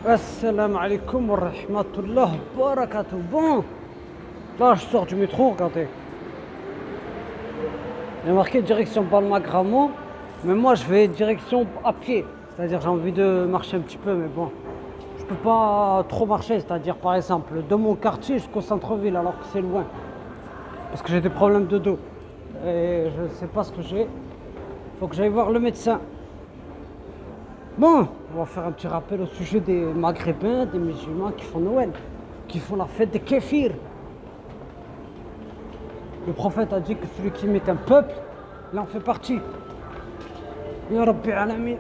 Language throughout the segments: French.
Assalamu alaikum wa rahmatullah wa barakatuh. Bon, là je sors du métro, regardez. Il y a marqué direction Balma-Grammont, mais moi je vais direction à pied. C'est-à-dire j'ai envie de marcher un petit peu, mais bon, je peux pas trop marcher. C'est-à-dire par exemple de mon quartier jusqu'au centre-ville alors que c'est loin. Parce que j'ai des problèmes de dos. Et je ne sais pas ce que j'ai. Faut que j'aille voir le médecin. Bon, on va faire un petit rappel au sujet des Maghrébins, des musulmans qui font Noël, qui font la fête des kéfirs. Le prophète a dit que celui qui imite un peuple, il en fait partie. Ya Rabbi Alamin.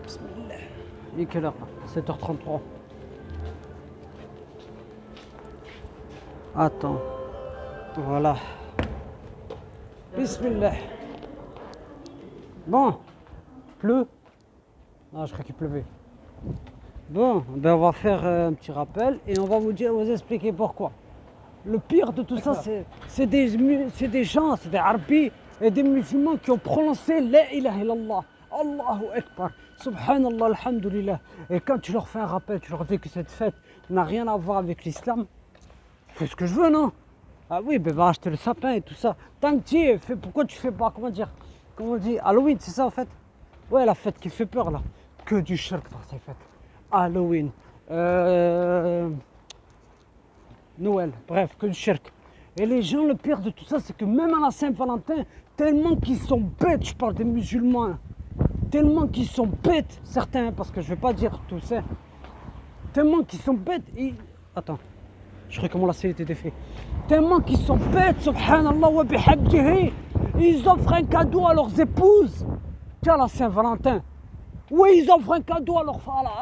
Bismillah. Il est quelle heure là? 7h33. Attends. Voilà. Bismillah. Bon, pleut. Ah, je crois qu'il pleuvait. Bon, ben on va faire un petit rappel et on va vous expliquer pourquoi. Le pire de tout ça, c'est des gens, c'est des Arabes et des musulmans qui ont prononcé La ilaha illallah, Allahu Akbar, Subhanallah, Alhamdulillah. Et quand tu leur fais un rappel, tu leur dis que cette fête n'a rien à voir avec l'islam, je fais ce que je veux, non? Ah oui, ben va acheter le sapin et tout ça. Tant que tu y es, pourquoi tu fais pas, comment on dit, Halloween, c'est ça en fait? Ouais, la fête qui fait peur là. Que du shirk dans ces fêtes. Halloween, Noël, bref, que du shirk. Et les gens, le pire de tout ça, c'est que même à la Saint-Valentin, tellement qu'ils sont bêtes, je parle des musulmans, tellement qu'ils sont bêtes, certains, parce que je vais pas dire tout ça, tellement qu'ils sont bêtes, attends, je crois que mon lacet était défait. Tellement qu'ils sont bêtes, subhanallah wa bihamdihi, ils offrent un cadeau à leurs épouses, qu'à la Saint-Valentin. Oui, ils offrent un cadeau à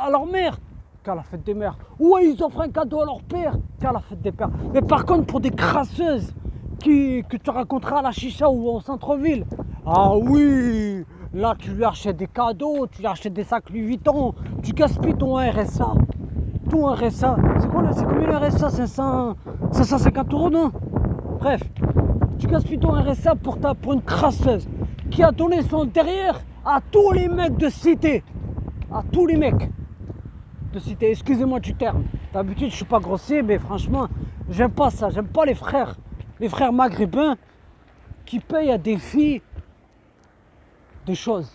leur mère, qu'à la fête des mères. Oui, ils offrent un cadeau à leur père, qu'à la fête des pères. Mais par contre, pour des crasseuses que tu raconteras à la chicha ou au centre-ville, ah oui, là tu lui achètes des cadeaux, tu lui achètes des sacs Louis Vuitton, tu gaspilles ton RSA. Ton RSA, c'est combien le RSA? 550 €, non? Bref, tu gaspilles ton RSA pour une crasseuse qui a donné son derrière à tous les mecs de cité. À tous les mecs de cité, excusez-moi du terme. D'habitude, je suis pas grossier, mais franchement, j'aime pas ça. J'aime pas les frères maghrébins qui payent à des filles des choses.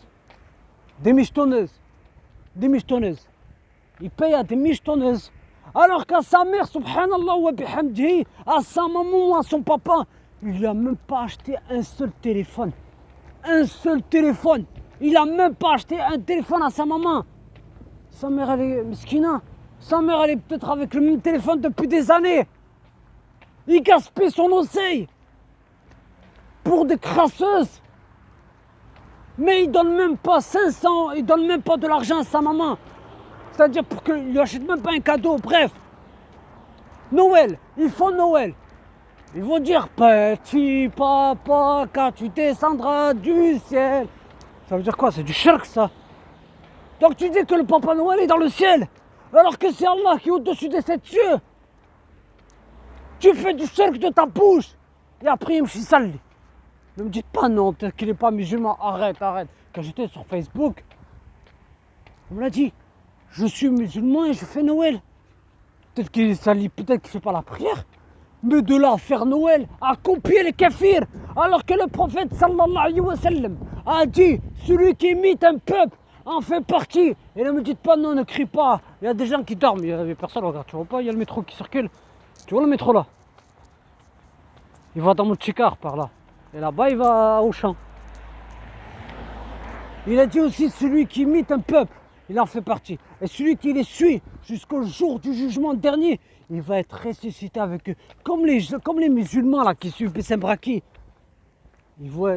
Des michetonneuses. Ils payent à des michetonneuses. Alors qu'à sa mère, subhanallah wa bihamdihi, à sa maman ou à son papa, il lui a même pas acheté un seul téléphone. Un seul téléphone. Il a même pas acheté un téléphone à sa maman. Sa mère, elle est miskina. Sa mère, elle est peut-être avec le même téléphone depuis des années. Il gaspille son oseille pour des crasseuses. Mais il donne même pas 500, il donne même pas de l'argent à sa maman. C'est-à-dire pour qu'il lui achète même pas un cadeau. Bref, Noël, ils font Noël. Ils vont dire petit papa, quand tu descendras du ciel. Ça veut dire quoi? C'est du shirk ça. Donc tu dis que le Papa Noël est dans le ciel, alors que c'est Allah qui est au-dessus des 7 cieux. Tu fais du shirk de ta bouche. Et après il me sale. Ne me dites pas non, peut-être qu'il n'est pas musulman. Arrête. Quand j'étais sur Facebook, on me l'a dit. Je suis musulman et je fais Noël. Peut-être qu'il est sali, peut-être qu'il ne fait pas la prière. Mais de là à faire Noël, à copier les kafirs, alors que le prophète sallallahu alayhi wa sallam a dit, celui qui imite un peuple en fait partie. Et ne me dites pas non, ne crie pas. Il y a des gens qui dorment, il y a personne, regarde, tu vois pas, il y a le métro qui circule. Tu vois le métro là? Il va dans Moutchikar par là. Et là-bas il va au champ. Il a dit aussi, celui qui imite un peuple, il en fait partie. Et celui qui les suit jusqu'au jour du jugement dernier, il va être ressuscité avec eux. Comme les musulmans là qui suivent Bessim Braki. Ils vont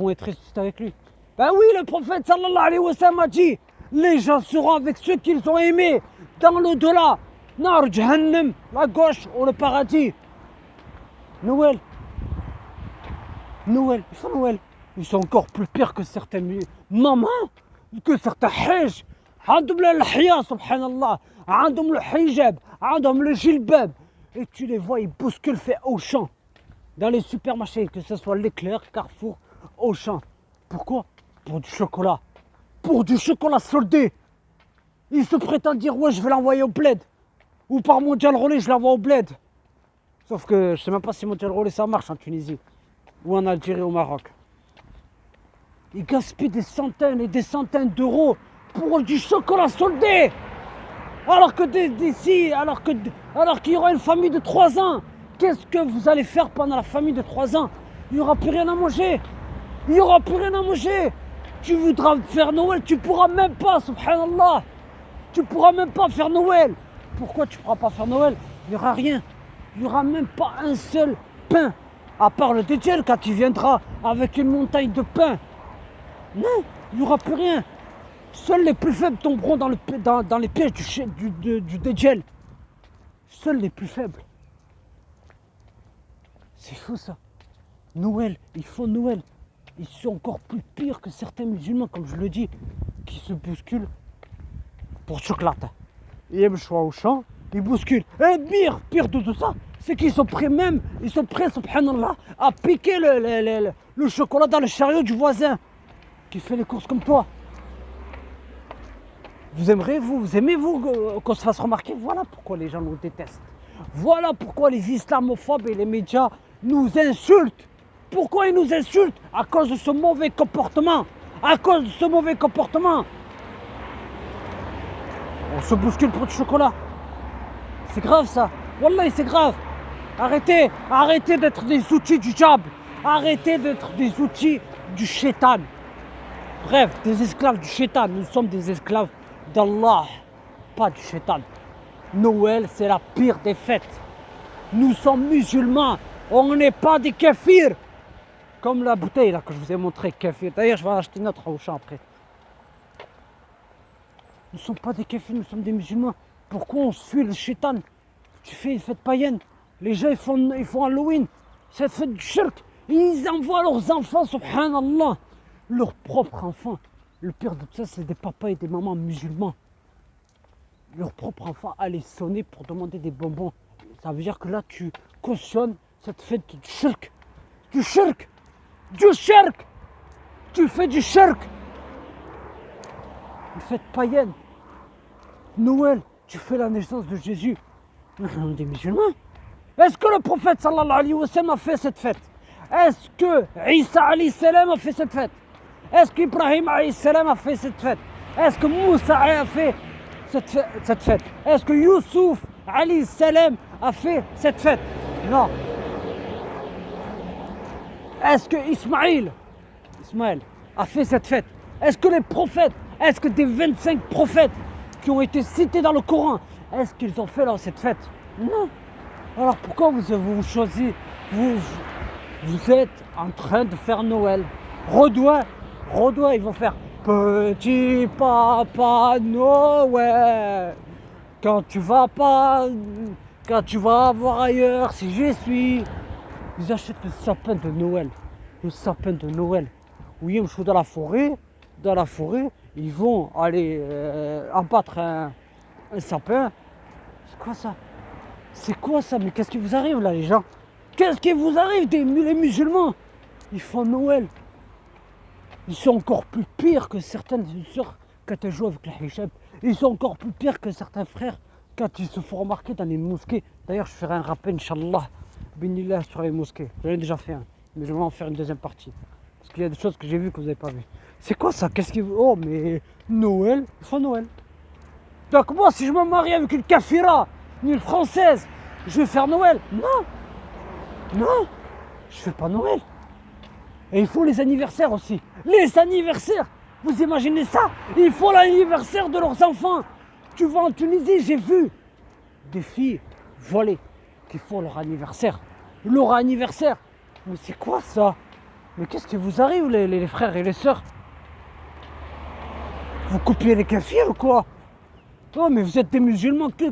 être ressuscités avec lui. Ben oui, le prophète sallallahu alayhi wa sallam a dit, les gens seront avec ceux qu'ils ont aimés dans l'au-delà. Nar Jahannam, la gauche ou le paradis. Noël, ils font Noël. Ils sont encore plus pires que certaines mamans, que certains hajj. عندهم الحياة سبحان الله عندهم الحجاب عندهم le jilbab et tu les vois ils bousculent fait au champ dans les supermarchés, que ce soit Leclerc, Carrefour Auchan. Pourquoi? Pour du chocolat. Pour du chocolat soldé. Ils se prétendent dire ouais je vais l'envoyer au bled. Ou par Mondial Relais je l'envoie au bled. Sauf que je sais même pas si Mondial Relais ça marche en Tunisie. Ou en Algérie ou au Maroc. Ils gaspillent des centaines et des centaines d'euros pour du chocolat soldé. Alors que d'ici, alors qu'il y aura une famille de 3 ans. Qu'est-ce que vous allez faire pendant la famille de 3 ans? Il n'y aura plus rien à manger. Il n'y aura plus rien à manger. Tu voudras faire Noël, tu pourras même pas, subhanallah. Tu pourras même pas faire Noël. Pourquoi tu ne pourras pas faire Noël? Il n'y aura rien. Il n'y aura même pas un seul pain. À part le Djel quand tu viendras avec une montagne de pain. Non, il n'y aura plus rien. Seuls les plus faibles tomberont dans les pièges du Djel. Seuls les plus faibles. C'est fou ça. Noël, ils font Noël. Ils sont encore plus pires que certains musulmans, comme je le dis, qui se bousculent pour chocolat. Ils aiment choix au champ, ils bousculent. Et pire de tout ça, c'est qu'ils sont prêts subhanallah, à piquer le chocolat dans le chariot du voisin qui fait les courses comme toi. Vous aimez qu'on se fasse remarquer? Voilà pourquoi les gens nous détestent. Voilà pourquoi les islamophobes et les médias nous insultent. Pourquoi ils nous insultent? À cause de ce mauvais comportement. À cause de ce mauvais comportement. On se bouscule pour du chocolat. C'est grave ça. Wallah, c'est grave. Arrêtez d'être des outils du diable. Arrêtez d'être des outils du shaitan. Bref, des esclaves du shaitan. Nous sommes des esclaves d'Allah, pas du shaitan. Noël, c'est la pire des fêtes. Nous sommes musulmans. On n'est pas des kafirs. Comme la bouteille là que je vous ai montré, kafir. D'ailleurs, je vais en acheter une autre au champ après. Nous ne sommes pas des kafirs, nous sommes des musulmans. Pourquoi on suit le shaitan? Tu fais une fête païenne. Les gens ils font Halloween. Cette fête du shirk. Ils envoient leurs enfants, subhanallah. Leurs propres enfants. Le pire de tout ça, c'est des papas et des mamans musulmans. Leurs propres enfants allaient sonner pour demander des bonbons. Ça veut dire que là, tu cautionnes cette fête du shirk. Du shirk. Du shirk. Tu fais du shirk. Une fête païenne. Noël, tu fais la naissance de Jésus. Des musulmans. Est-ce que le prophète sallallahu alayhi wa sallam a fait cette fête? Est-ce que Isa alayhi salam a fait cette fête? Est-ce qu'Ibrahim alayhi salam a fait cette fête? Est-ce que Moussa a fait cette fête? Est-ce que Youssouf alayhi salam a fait cette fête? Non. Est-ce que Ismaël a fait cette fête? Est-ce que les prophètes, est-ce que des 25 prophètes qui ont été cités dans le Coran, est-ce qu'ils ont fait cette fête? Non. Alors pourquoi vous avez choisi, vous êtes en train de faire Noël? Redouin, ils vont faire Petit Papa Noël. Quand tu vas voir ailleurs, si j'y suis. Ils achètent le sapin de Noël. Le sapin de Noël. Oui, ils sont dans la forêt. Dans la forêt, ils vont aller abattre un sapin. C'est quoi ça? C'est quoi ça? Mais qu'est-ce qui vous arrive là, les gens? Qu'est-ce qui vous arrive, les musulmans? Ils font Noël. Ils sont encore plus pires que certaines sœurs quand elles jouent avec le hijab. Ils sont encore plus pires que certains frères quand ils se font remarquer dans les mosquées. D'ailleurs, je ferai un rappel, Inch'Allah, Binillah, sur les mosquées. J'en ai déjà fait un, mais je vais en faire une deuxième partie. Parce qu'il y a des choses que j'ai vues que vous n'avez pas vues. C'est quoi ça? Qu'est-ce qui... Oh, mais Noël, ils font Noël. Donc moi, si je me marie avec une kafira, une française, je vais faire Noël? Non, je fais pas Noël. Et il faut les anniversaires aussi. Les anniversaires, vous imaginez ça? Il faut l'anniversaire de leurs enfants. Tu vas en Tunisie, j'ai vu des filles voilées qui font leur anniversaire. Leur anniversaire. Mais c'est quoi ça? Mais qu'est-ce qui vous arrive, les frères et les sœurs? Vous copiez les kafirs ou quoi? Oh, mais vous êtes des musulmans que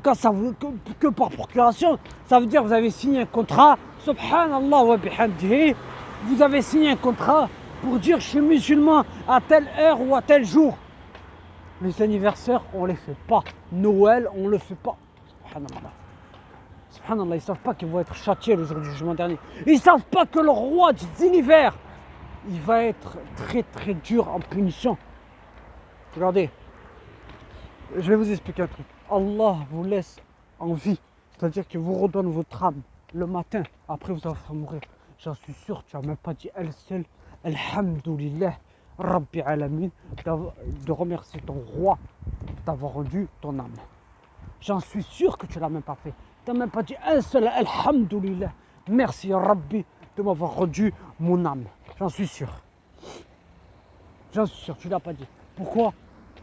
par procuration. Ça veut dire que vous avez signé un contrat. Subhanallah wa bihamdihi. Vous avez signé un contrat pour dire je suis musulman à telle heure ou à tel jour. Les anniversaires, on les fait pas. Noël, on le fait pas. Subhanallah. Subhanallah, ils savent pas qu'ils vont être châtiés le jour du jugement dernier. Ils savent pas que le roi des univers il va être très très dur en punition. Regardez, je vais vous expliquer un truc. Allah vous laisse en vie, c'est-à-dire qu'il vous redonne votre âme le matin, après vous avoir fait mourir. J'en suis sûr, tu n'as même pas dit elle seule, Alhamdulillah, Rabbi Alamin, de remercier ton roi d'avoir rendu ton âme. J'en suis sûr que tu ne l'as même pas fait. Tu n'as même pas dit un seul Alhamdulillah, merci Rabbi de m'avoir rendu mon âme. J'en suis sûr. J'en suis sûr, tu ne l'as pas dit. Pourquoi?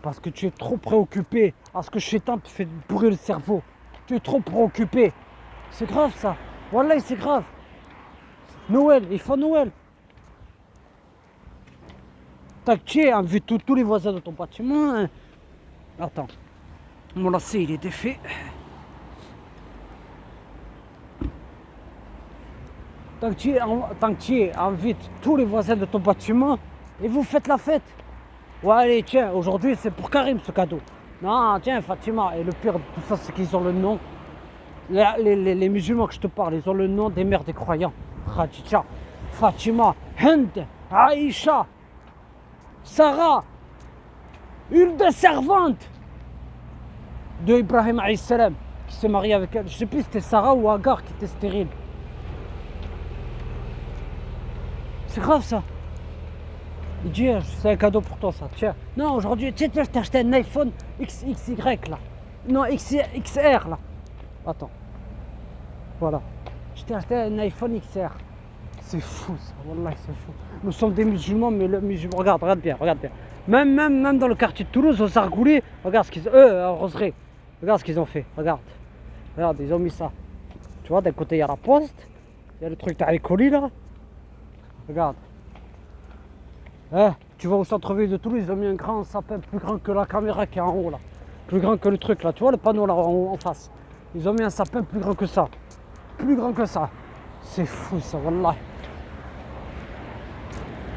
Parce que tu es trop préoccupé à ce que Shaitan te fait brûler le cerveau. Tu es trop préoccupé. C'est grave ça. Wallah, c'est grave. Noël, il faut Noël. T'as que tu invite tous les voisins de ton bâtiment. Hein. Attends. Mon lacet, il est défait. Tant que tu invite tous les voisins de ton bâtiment et vous faites la fête. Ouais, allez, tiens, aujourd'hui c'est pour Karim ce cadeau. Non, tiens, Fatima. Et le pire de tout ça, c'est qu'ils ont le nom. Les musulmans que je te parle, ils ont le nom des mères des croyants. Khadija, Fatima, Hind, Aïcha, Sarah, une des servantes de Ibrahim alayhi salam qui s'est mariée avec elle. Je sais plus si c'était Sarah ou Agar qui était stérile. C'est grave ça. Il dit, c'est un cadeau pour toi ça, tiens. Non, aujourd'hui, tiens, je t'ai acheté un iPhone XY là. Non, XR là. Attends. Voilà. Je t'ai acheté un iPhone XR. C'est fou ça, wallah, c'est fou. Nous sommes des musulmans, mais le musulman, regarde bien, regarde bien. Même dans le quartier de Toulouse, au Sargoulé, regarde ce qu'ils ont. À Roseraie, regarde ce qu'ils ont fait, regarde. Regarde, ils ont mis ça. Tu vois, d'un côté, il y a la poste, il y a le truc t'as les colis là. Regarde. Tu vois au centre-ville de Toulouse, ils ont mis un grand sapin plus grand que la caméra qui est en haut là. Plus grand que le truc là, tu vois le panneau là en face. Ils ont mis un sapin plus grand que ça. Plus grand que ça. C'est fou ça, wallah.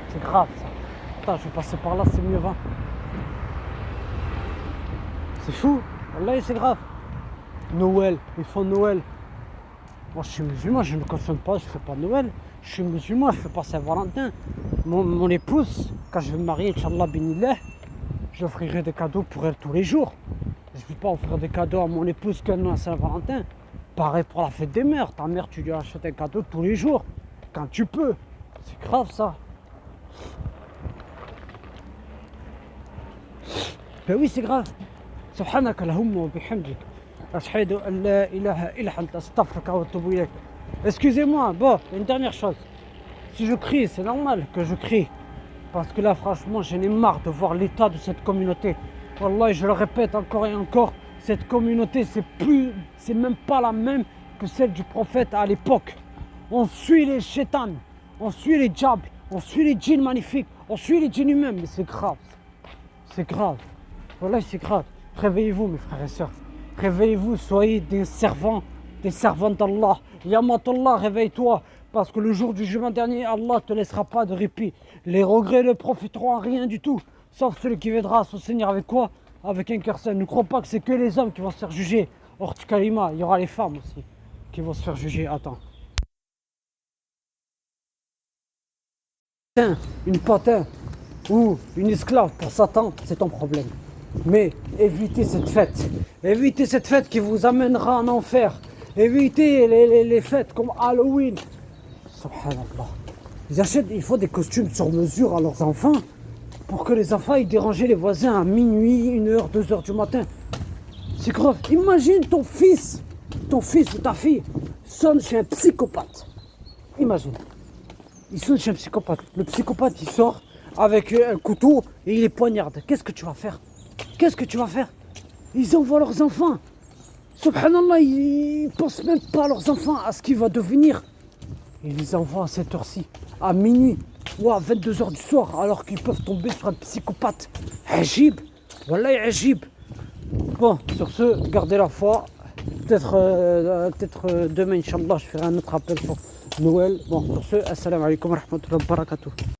C'est grave ça. Attends, je vais passer par là, c'est mieux, va. C'est fou, wallah, c'est grave. Noël, ils font Noël. Moi je suis musulman, je ne consomme pas, je ne fais pas Noël. Je suis musulman, je ne fais pas Saint-Valentin. Mon épouse, quand je vais me marier, Inch'Allah binillah, j'offrirai des cadeaux pour elle tous les jours. Je ne vais pas offrir des cadeaux à mon épouse qu'elle à Saint-Valentin. Pareil pour la fête des mères. Ta mère, tu lui achètes un cadeau tous les jours, quand tu peux. C'est grave ça. Ben oui, c'est grave. Subhanaka Allahumma wa bihamdik. Ashhadu an la ilaha illa anta astaghfiruka wa atubu ilayk. Excusez-moi, bon, une dernière chose. Si je crie, c'est normal que je crie. Parce que là, franchement, j'en ai marre de voir l'état de cette communauté. Wallah, je le répète encore et encore, cette communauté, c'est même pas la même que celle du prophète à l'époque. On suit les chétans, on suit les diables, on suit les djinns magnifiques, on suit les djinns humains, mais c'est grave. C'est grave. Wallah, c'est grave. Réveillez-vous, mes frères et sœurs. Réveillez-vous, soyez des servants d'Allah. Yamatullah, réveille-toi. Parce que le jour du jugement dernier, Allah ne te laissera pas de répit. Les regrets ne profiteront à rien du tout. Sauf celui qui viendra à son Seigneur avec quoi? Avec un cœur saint. Ne crois pas que c'est que les hommes qui vont se faire juger. Hors du kalima, il y aura les femmes aussi qui vont se faire juger. Attends. Une patin ou une esclave pour Satan, c'est ton problème. Mais évitez cette fête. Évitez cette fête qui vous amènera en enfer. Évitez les fêtes comme Halloween. Subhanallah. Il faut des costumes sur mesure à leurs enfants pour que les enfants aillent déranger les voisins à minuit, 1h, 2h du matin. C'est grave. Imagine ton fils ou ta fille sonne chez un psychopathe. Imagine. Il sonne chez un psychopathe. Le psychopathe, il sort avec un couteau et il les poignarde. Qu'est-ce que tu vas faire? Qu'est-ce que tu vas faire? Ils envoient leurs enfants. Subhanallah, ils ne pensent même pas à leurs enfants, à ce qu'il va devenir. Ils les envoient à cette heure-ci, à minuit ou à 22h du soir, alors qu'ils peuvent tomber sur un psychopathe. Ajib, wallah, ajib. Bon, sur ce, gardez la foi. Peut-être demain, Inch'Allah, je ferai un autre appel sur Noël. Bon, sur ce, assalamu alaikum wa rahmatullahi wa barakatuh.